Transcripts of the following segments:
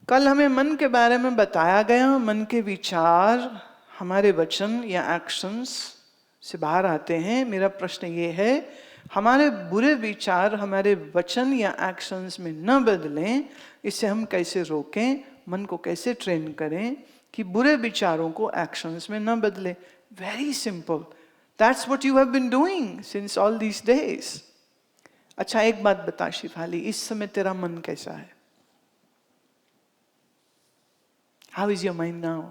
कल हमें मन के बारे में बताया गया, मन के विचार हमारे वचन या एक्शंस से बाहर आते हैं। मेरा प्रश्न ये है, हमारे बुरे विचार हमारे वचन या एक्शंस में न बदलें, इसे हम कैसे रोकें? मन को कैसे ट्रेन करें कि बुरे विचारों को एक्शंस में न बदले? Very simple, that's what you have been doing since all these days. अच्छा, एक बात बता शिफाली, इस समय तेरा मन कैसा है? How is your mind now?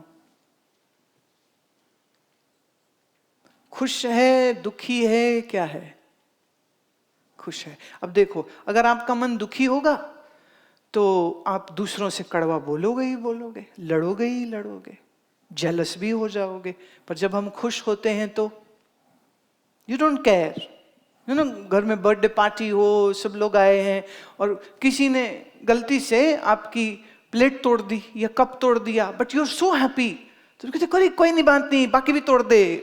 खुश है, दुखी है, क्या है? खुश है। अब देखो, अगर आपका मन दुखी होगा तो आप दूसरों से कड़वा बोलोगे ही बोलोगे, लड़ोगे ही लड़ोगे, जेलस भी हो जाओगे। पर जब हम खुश होते हैं तो you don't care. You know, घर में बर्थडे पार्टी हो, सब लोग आए हैं और किसी ने गलती से आपकी प्लेट तोड़ दी या कप तोड़ दिया, but you are so happy, तो कहते कोई नहीं, बात नहीं, बाकी भी तोड़ दे,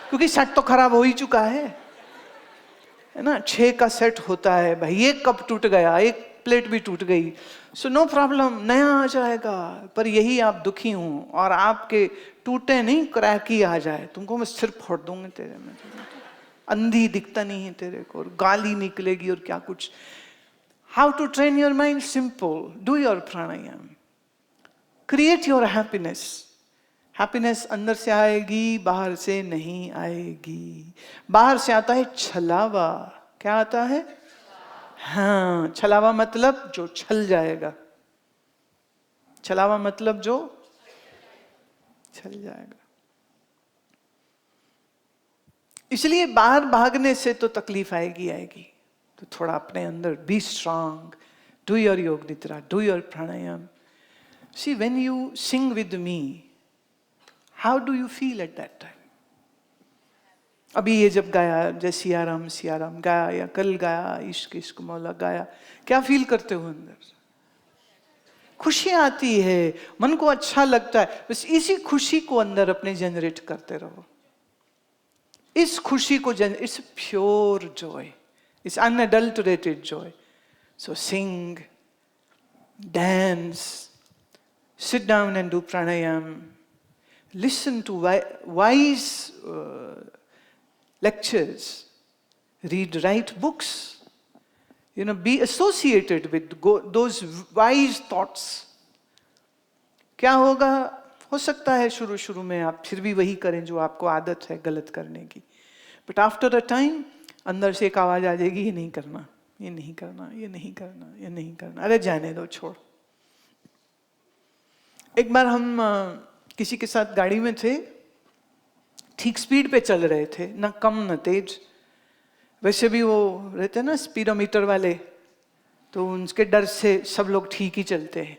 क्योंकि सेट तो खराब हो ही चुका है ना। 6 का सेट होता है भाई, एक कप टूट गया, एक प्लेट भी टूट गई, सो नो प्रॉब्लम, नया आ जाएगा। पर यही आप दुखी हूं और आपके टूटे नहीं, क्रैक ही आ जाए, तुमको मैं सिर फोड़ दूंगा तेरे में, अंधी दिखता नहीं है तेरे को, और गाली निकलेगी और क्या कुछ। How to train your mind? Simple. Do your pranayam. Create your happiness. Happiness अंदर से आएगी, बाहर से नहीं आएगी। बाहर से आता है छलावा। क्या आता है? हाँ, छलावा मतलब जो छल जाएगा। छलावा मतलब जो छल जाएगा। इसलिए बाहर भागने से तो तकलीफ आएगी। तो थोड़ा अपने अंदर B strong, do your yoga nidra, do your pranayama. See, when you sing with me, how do you feel at that time? अभी ये जब गाया, जय सिया राम गाया, या कल गाया इश्क इश्क मौला गाया, क्या फील करते हो अंदर? खुशी आती है, मन को अच्छा लगता है। बस इसी खुशी को अंदर अपने जनरेट करते रहो। इस खुशी को it's pure Joy, it's unadulterated joy. So sing, dance, sit down and do pranayam, listen to wise lectures, write books, be associated with those wise thoughts. क्या होगा? हो सकता है शुरू में आप फिर भी वही करें जो आपको आदत है गलत करने की, but after a time अंदर से एक आवाज आ जाएगी, ये नहीं करना, ये नहीं करना, ये नहीं करना, ये नहीं करना, अरे जाने दो, छोड़। एक बार हम किसी के साथ गाड़ी में थे, ठीक स्पीड पे चल रहे थे, ना कम ना तेज। वैसे भी वो रहते ना स्पीडोमीटर वाले, तो उनके डर से सब लोग ठीक ही चलते हैं।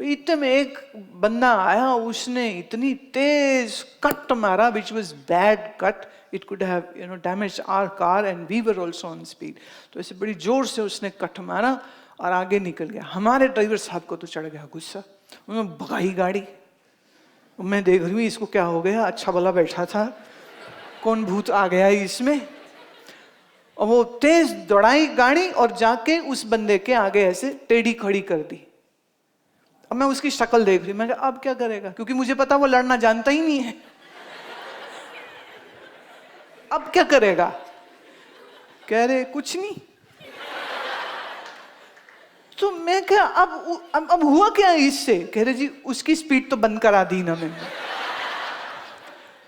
इतने में एक बंदा आया, उसने इतनी तेज कट मारा, which was bad cut. It could have damaged our car and we were also on speed. तो ऐसे बड़ी जोर से उसने कट मारा और आगे निकल गया। हमारे ड्राइवर साहब को तो चढ़ गया गुस्सा, उन्होंने भगाई गाड़ी। मैं देख रही हूँ इसको क्या हो गया, अच्छा भला बैठा था, कौन भूत आ गया इसमें। और वो तेज दौड़ाई गाड़ी और जाके उस बंदे के आगे ऐसे टेढ़ी खड़ी कर दी। अब मैं उसकी शक्ल देख रही, मैं कहा अब क्या करेगा, क्योंकि मुझे पता वो लड़ना जानता ही नहीं है। अब क्या करेगा? कह रहे कुछ नहीं। तो मैं क्या अब हुआ क्या इससे? कह रहे जी उसकी स्पीड तो बंद करा दी ना मैंने।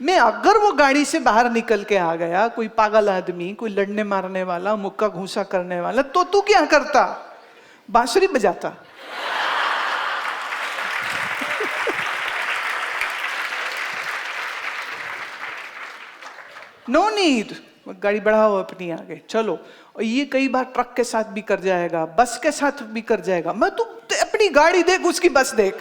मैं अगर वो गाड़ी से बाहर निकल के आ गया, कोई पागल आदमी, कोई लड़ने मारने वाला, मुक्का घूसा करने वाला, तो तू क्या करता? बांसुरी बजाता। नो नीड, गाड़ी बढ़ाओ अपनी आगे चलो। और ये कई बार ट्रक के साथ भी कर जाएगा, बस के साथ भी कर जाएगा। मैं तू अपनी गाड़ी देख, उसकी बस देख।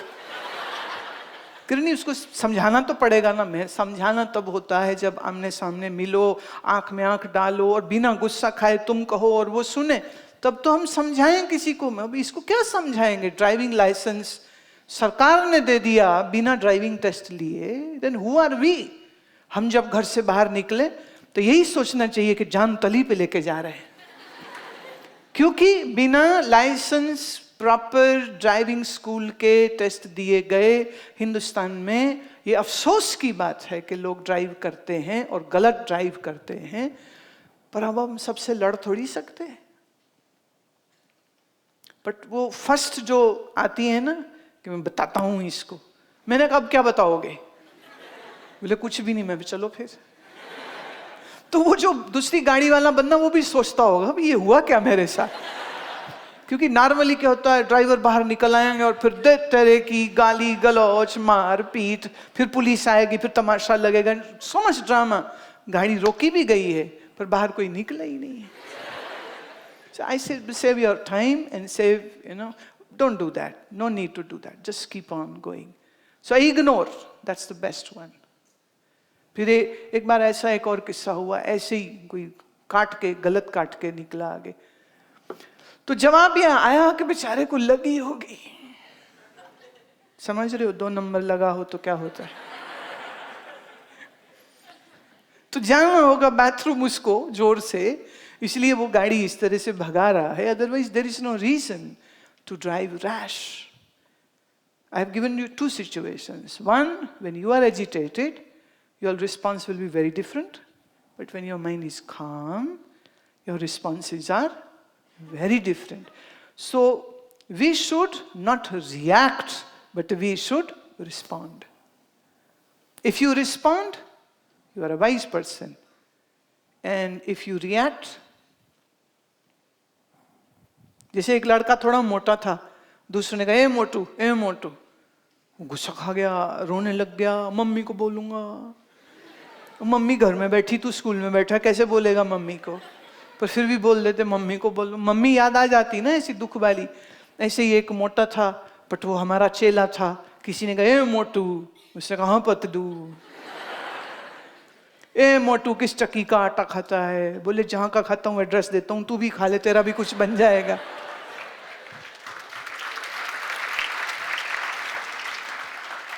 नहीं, उसको समझाना तो पड़ेगा ना। मैं समझाना तब होता है जब आमने सामने मिलो, आंख में आंख डालो और बिना गुस्सा खाए तुम कहो और वो सुने, तब तो हम समझाएं किसी को। अब इसको क्या समझाएंगे? ड्राइविंग लाइसेंस सरकार ने दे दिया बिना ड्राइविंग टेस्ट लिए, देन हु आर वी? हम जब घर से बाहर निकले तो यही सोचना चाहिए कि जान तली पे लेके जा रहे हैं, क्योंकि बिना लाइसेंस प्रॉपर ड्राइविंग स्कूल के टेस्ट दिए गए हिंदुस्तान में ये अफसोस की बात है कि लोग ड्राइव करते हैं और गलत ड्राइव करते हैं, पर अब हम सबसे लड़ थोड़ी सकते हैं। बट वो फर्स्ट जो आती है ना कि मैं बताता हूं इसको, मैंने कहा अब क्या बताओगे? बोले कुछ भी नहीं। मैं भी चलो फिर। तो वो जो दूसरी गाड़ी वाला बंदा वो भी सोचता होगा भाई ये हुआ क्या मेरे साथ, क्योंकि नॉर्मली क्या होता है, ड्राइवर बाहर निकल आएंगे और फिर दे तरह की गाली गलौच मार पीट, फिर पुलिस आएगी, फिर तमाशा लगेगा, सो मच ड्रामा। गाड़ी रोकी भी गई है पर बाहर कोई निकला ही नहीं है। So I said, save your time and save, don't do that. No need to do that. Just keep on going. So I ignore. That's the best one. फिर एक बार ऐसा एक और किस्सा हुआ, ऐसे ही कोई गलत काट के निकला आगे। तो जवाब यह आया कि बेचारे को लगी होगी। समझ रहे हो, 2 नंबर लगा हो तो क्या होता है। तो जाना होगा बाथरूम उसको जोर से, इसलिए वो गाड़ी इस तरह से भगा रहा है। Otherwise there is no reason to drive rash. I have given you 2 situations. One, when you are agitated, your response will be very different. But when your mind is calm, your responses are very different. So we should not react, but we should respond. If you respond, you are a wise person. And if you react, जैसे एक लड़का थोड़ा मोटा था, दूसरे ने कहा ए मोटू, गुस्सा खा गया, रोने लग गया, मम्मी को बोलूंगा। मम्मी घर में बैठी, तू स्कूल में बैठा, कैसे बोलेगा मम्मी को? पर फिर भी बोल देते मम्मी को बोलो। मम्मी याद आ जाती ना ऐसी दुख वाली। ऐसे ही एक मोटा था बट वो हमारा चेला था, किसी ने कहा ए मोटू, उसने कहा हाँ पतलू। ए मोटू किस चक्की का आटा खाता है? बोले जहां का खाता हूं एड्रेस देता हूं, तू भी खा ले, तेरा भी कुछ बन जाएगा।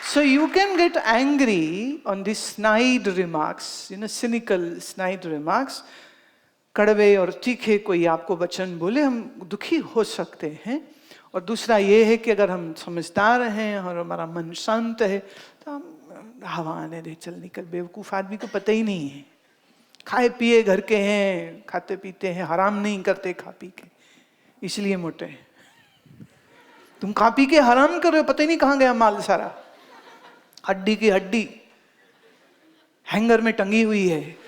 So you can get angry on these snide remarks, cynical snide remarks. कड़वे और तीखे कोई आपको वचन बोले, हम दुखी हो सकते हैं। और दूसरा ये है कि अगर हम समझदार हैं और हमारा मन शांत है तो हम हवा आने दे, चल निकल। बेवकूफ आदमी को पता ही नहीं है, खाए पिए घर के हैं, खाते पीते हैं, हराम नहीं करते खा पी के, इसलिए मोटे हैं। तुम खा पी के हराम कर रहे हो, पता ही नहीं कहाँ गया माल सारा। हड्डी की हड्डी हैंगर में टंगी हुई है।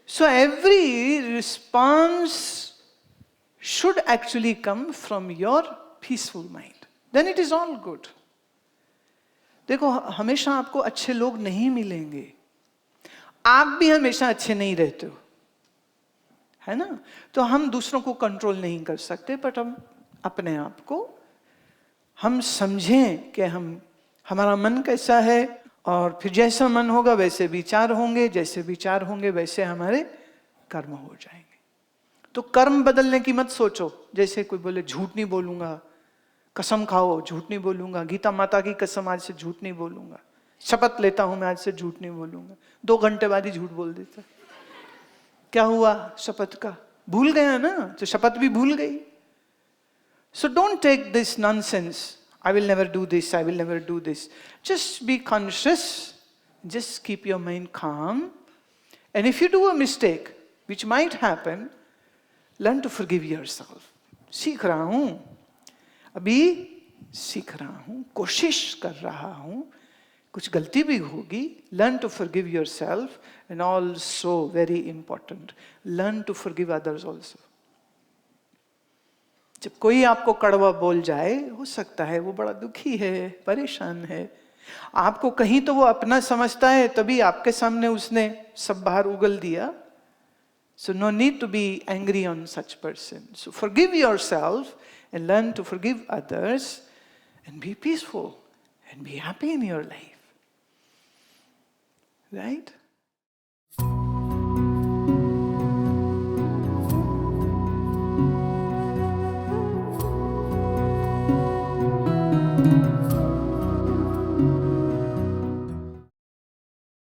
So every response should actually come from your peaceful mind. Then it is all good. देखो, हमेशा आपको अच्छे लोग नहीं मिलेंगे, आप भी हमेशा अच्छे नहीं रहते हो, है ना? तो हम दूसरों को कंट्रोल नहीं कर सकते, बट हम अपने आप को हम समझें कि हमारा मन कैसा है, और फिर जैसा मन होगा वैसे विचार होंगे, जैसे विचार होंगे वैसे हमारे कर्म हो जाएंगे। तो कर्म बदलने की मत सोचो। जैसे कोई बोले झूठ नहीं बोलूंगा, कसम खाओ झूठ नहीं बोलूंगा, गीता माता की कसम आज से झूठ नहीं बोलूंगा, शपथ लेता हूं मैं आज से झूठ नहीं बोलूंगा। 2 घंटे बाद ही झूठ बोल देता। क्या हुआ शपथ का? भूल गया ना, तो शपथ भी भूल गई। So don't take this nonsense, I will never do this, I will never do this. Just be conscious, just keep your mind calm. And if you do a mistake, which might happen, learn to forgive yourself. सीख रहा हूं, अभी सीख रहा हूं, कोशिश कर रहा हूं, कुछ गलती भी होगी। Learn to forgive yourself, and also very important, learn to forgive others also. जब कोई आपको कड़वा बोल जाए, हो सकता है वो बड़ा दुखी है, परेशान है, आपको कहीं तो वो अपना समझता है, तभी आपके सामने उसने सब बाहर उगल दिया। So no need to be angry on such person. So forgive yourself and learn to forgive others and be peaceful and be happy in your life. Right?